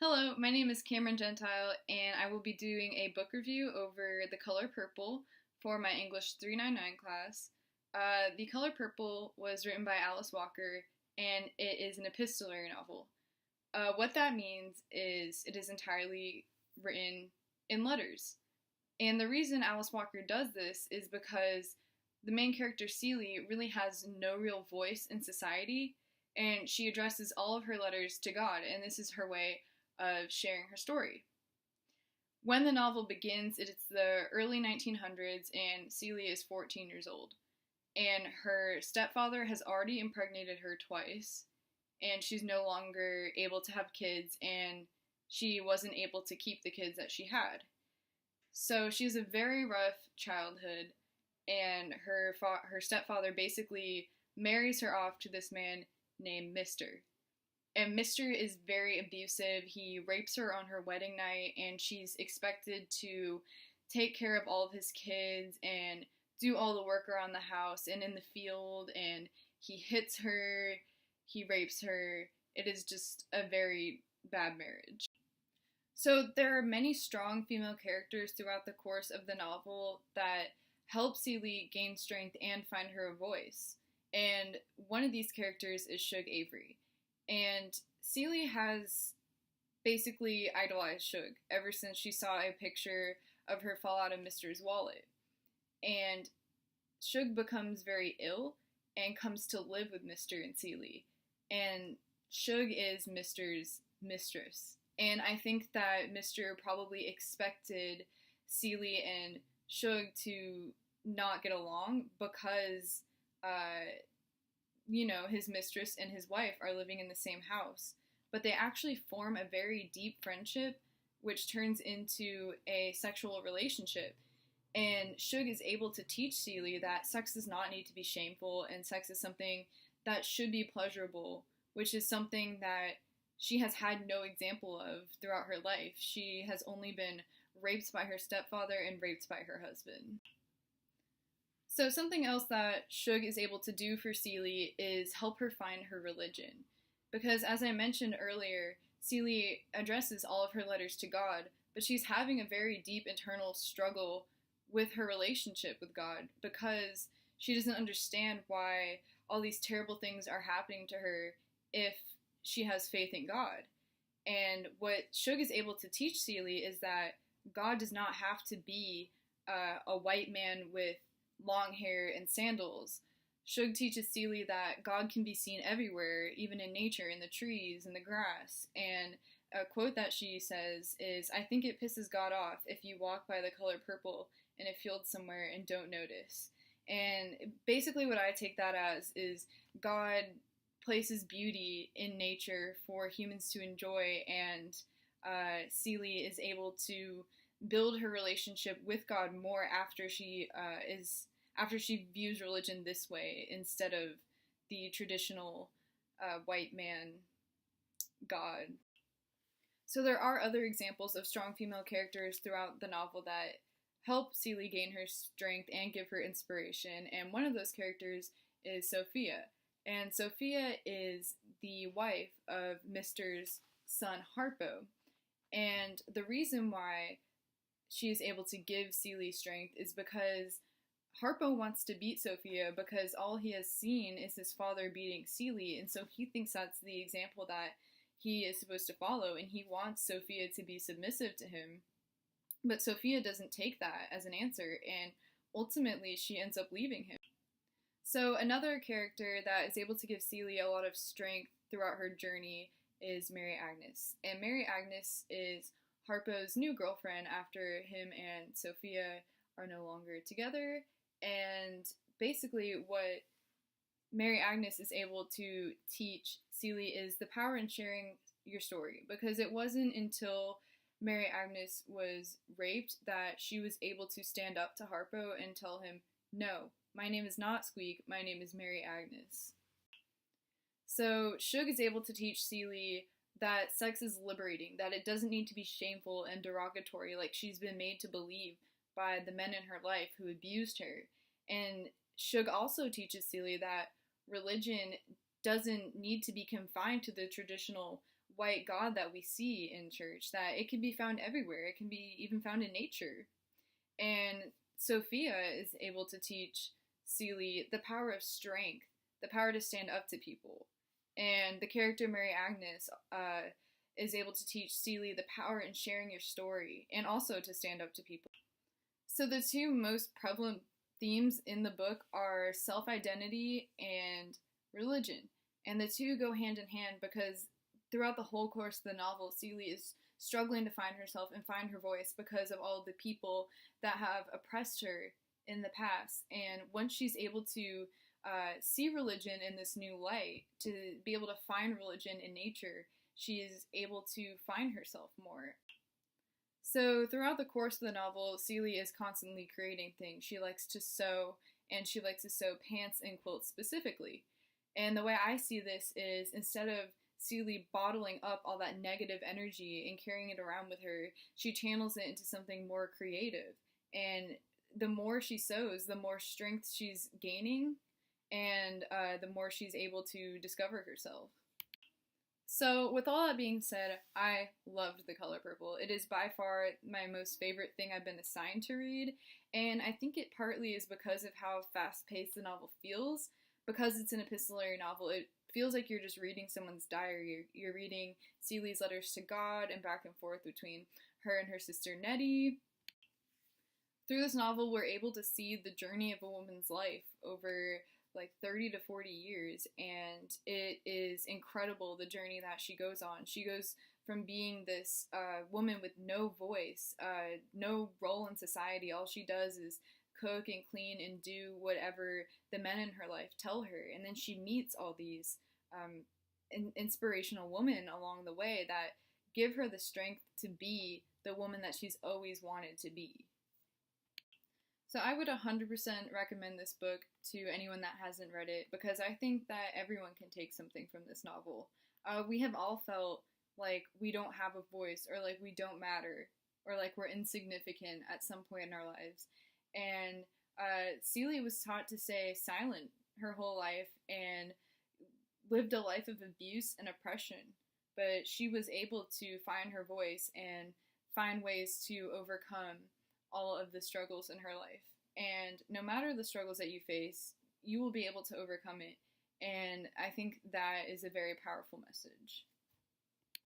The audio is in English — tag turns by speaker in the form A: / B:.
A: Hello, my name is Cameron Gentile, and I will be doing a book review over The Color Purple for my English 399 class. The Color Purple was written by Alice Walker, and it is an epistolary novel. What that means is it is entirely written in letters. And the reason Alice Walker does this is because the main character, Celie, really has no real voice in society, and she addresses all of her letters to God, and this is her way of sharing her story. When the novel begins, it's the early 1900s, and Celie is 14 years old. And her stepfather has already impregnated her twice, and she's no longer able to have kids, and she wasn't able to keep the kids that she had. So she has a very rough childhood, and her stepfather basically marries her off to this man named Mister. And Mister is very abusive. He rapes her on her wedding night, and she's expected to take care of all of his kids and do all the work around the house and in the field, and he hits her, he rapes her. It is just a very bad marriage. So there are many strong female characters throughout the course of the novel that help Celie gain strength and find her voice. And one of these characters is Shug Avery. And Celie has basically idolized Shug ever since she saw a picture of her fall out of Mister's wallet. And Shug becomes very ill and comes to live with Mister and Celie. And Shug is Mister's mistress. And I think that Mister probably expected Celie and Shug to not get along because his mistress and his wife are living in the same house. But they actually form a very deep friendship, which turns into a sexual relationship. And Shug is able to teach Celie that sex does not need to be shameful, and sex is something that should be pleasurable, which is something that she has had no example of throughout her life. She has only been raped by her stepfather and raped by her husband. So something else that Shug is able to do for Celie is help her find her religion. Because as I mentioned earlier, Celie addresses all of her letters to God, but she's having a very deep internal struggle with her relationship with God because she doesn't understand why all these terrible things are happening to her if she has faith in God. And what Shug is able to teach Celie is that God does not have to be a white man with long hair and sandals. Shug teaches Celie that God can be seen everywhere, even in nature, in the trees, in the grass. And a quote that she says is, "I think it pisses God off if you walk by the color purple in a field somewhere and don't notice." And basically what I take that as is God places beauty in nature for humans to enjoy, and Celie is able to build her relationship with God more after she views religion this way instead of the traditional white man God. So there are other examples of strong female characters throughout the novel that help Celie gain her strength and give her inspiration, and one of those characters is Sophia. And Sophia is the wife of Mister's son, Harpo. And the reason why she is able to give Celie strength is because Harpo wants to beat Sophia because all he has seen is his father beating Celie, and so he thinks that's the example that he is supposed to follow, and he wants Sophia to be submissive to him. But Sophia doesn't take that as an answer, and ultimately she ends up leaving him. So another character that is able to give Celie a lot of strength throughout her journey is Mary Agnes. And Mary Agnes is Harpo's new girlfriend after him and Sophia are no longer together. And basically what Mary Agnes is able to teach Celie is the power in sharing your story, because it wasn't until Mary Agnes was raped that she was able to stand up to Harpo and tell him, "No, my name is not Squeak, my name is Mary Agnes." So Shug is able to teach Celie that sex is liberating, that it doesn't need to be shameful and derogatory like she's been made to believe by the men in her life who abused her. And Shug also teaches Celie that religion doesn't need to be confined to the traditional white God that we see in church, that it can be found everywhere. It can be even found in nature. And Sophia is able to teach Celie the power of strength, the power to stand up to people. And the character Mary Agnes is able to teach Celie the power in sharing your story and also to stand up to people. So the two most prevalent themes in the book are self-identity and religion. And the two go hand in hand because throughout the whole course of the novel, Celie is struggling to find herself and find her voice because of all the people that have oppressed her in the past. And once she's able to see religion in this new light, to be able to find religion in nature, she is able to find herself more. So throughout the course of the novel, Celie is constantly creating things. She likes to sew, and she likes to sew pants and quilts specifically. And the way I see this is, instead of Celie bottling up all that negative energy and carrying it around with her, she channels it into something more creative. And the more she sews, the more strength she's gaining, and the more she's able to discover herself. So with all that being said, I loved The Color Purple. It is by far my most favorite thing I've been assigned to read, and I think it partly is because of how fast-paced the novel feels. Because it's an epistolary novel, it feels like you're just reading someone's diary. You're reading Celie's letters to God and back and forth between her and her sister Nettie. Through this novel, we're able to see the journey of a woman's life over like 30 to 40 years, and it is incredible the journey that she goes on. She goes from being this woman with no voice, no role in society. All she does is cook and clean and do whatever the men in her life tell her, and then she meets all these inspirational women along the way that give her the strength to be the woman that she's always wanted to be. So I would 100% recommend this book to anyone that hasn't read it, because I think that everyone can take something from this novel. We have all felt like we don't have a voice, or like we don't matter, or like we're insignificant at some point in our lives. And Celie was taught to stay silent her whole life and lived a life of abuse and oppression. But she was able to find her voice and find ways to overcome all of the struggles in her life. And no matter the struggles that you face, you will be able to overcome it. And I think that is a very powerful message.